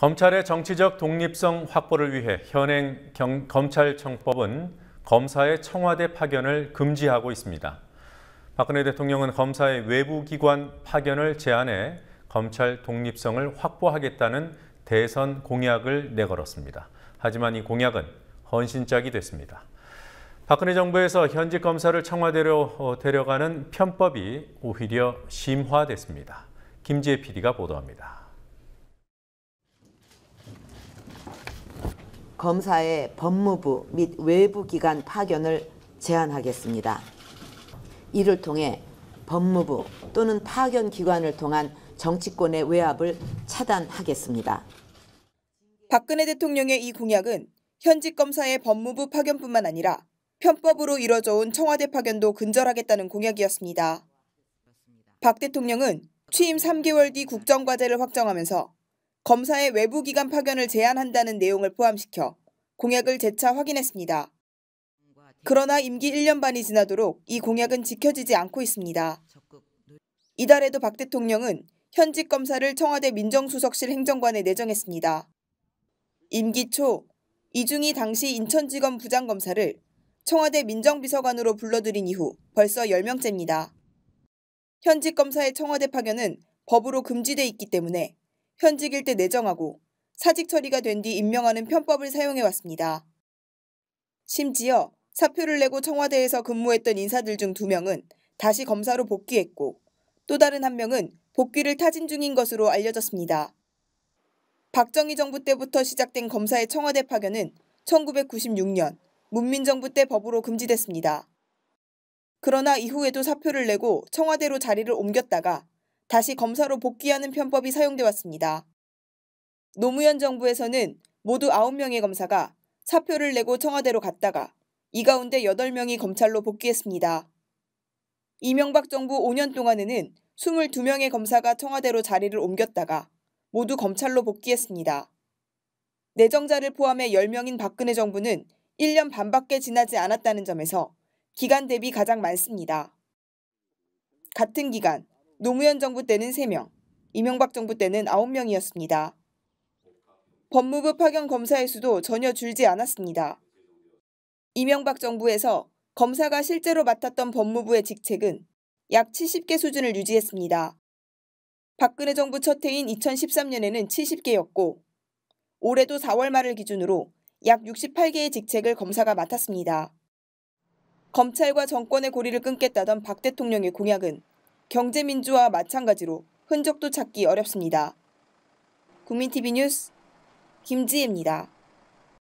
검찰의 정치적 독립성 확보를 위해 현행 검찰청법은 검사의 청와대 파견을 금지하고 있습니다. 박근혜 대통령은 검사의 외부기관 파견을 제한해 검찰 독립성을 확보하겠다는 대선 공약을 내걸었습니다. 하지만 이 공약은 헌신짝이 됐습니다. 박근혜 정부에서 현직 검사를 청와대로 데려가는 편법이 오히려 심화됐습니다. 김지혜 PD가 보도합니다. 검사의 법무부 및 외부기관 파견을 제한하겠습니다. 이를 통해 법무부 또는 파견 기관을 통한 정치권의 외압을 차단하겠습니다. 박근혜 대통령의 이 공약은 현직 검사의 법무부 파견뿐만 아니라 편법으로 이뤄져 온 청와대 파견도 근절하겠다는 공약이었습니다. 박 대통령은 취임 3개월 뒤 국정과제를 확정하면서 검사의 외부기관 파견을 제한한다는 내용을 포함시켜 공약을 재차 확인했습니다. 그러나 임기 1년 반이 지나도록 이 공약은 지켜지지 않고 있습니다. 이달에도 박 대통령은 현직 검사를 청와대 민정수석실 행정관에 내정했습니다. 임기 초 이중희 당시 인천지검 부장검사를 청와대 민정비서관으로 불러들인 이후 벌써 10명째입니다. 현직 검사의 청와대 파견은 법으로 금지돼 있기 때문에 현직일 때 내정하고 사직 처리가 된 뒤 임명하는 편법을 사용해왔습니다. 심지어 사표를 내고 청와대에서 근무했던 인사들 중 2명은 다시 검사로 복귀했고 또 다른 1명은 복귀를 타진 중인 것으로 알려졌습니다. 박정희 정부 때부터 시작된 검사의 청와대 파견은 1996년 문민정부 때 법으로 금지됐습니다. 그러나 이후에도 사표를 내고 청와대로 자리를 옮겼다가 다시 검사로 복귀하는 편법이 사용돼 왔습니다. 노무현 정부에서는 모두 9명의 검사가 사표를 내고 청와대로 갔다가 이 가운데 8명이 검찰로 복귀했습니다. 이명박 정부 5년 동안에는 22명의 검사가 청와대로 자리를 옮겼다가 모두 검찰로 복귀했습니다. 내정자를 포함해 10명인 박근혜 정부는 1년 반밖에 지나지 않았다는 점에서 기간 대비 가장 많습니다. 같은 기간 노무현 정부 때는 3명, 이명박 정부 때는 9명이었습니다. 법무부 파견 검사의 수도 전혀 줄지 않았습니다. 이명박 정부에서 검사가 실제로 맡았던 법무부의 직책은 약 70개 수준을 유지했습니다. 박근혜 정부 첫 해인 2013년에는 70개였고 올해도 4월 말을 기준으로 약 68개의 직책을 검사가 맡았습니다. 검찰과 정권의 고리를 끊겠다던 박 대통령의 공약은 경제민주화와 마찬가지로 흔적도 찾기 어렵습니다. 국민TV 뉴스 김지혜입니다.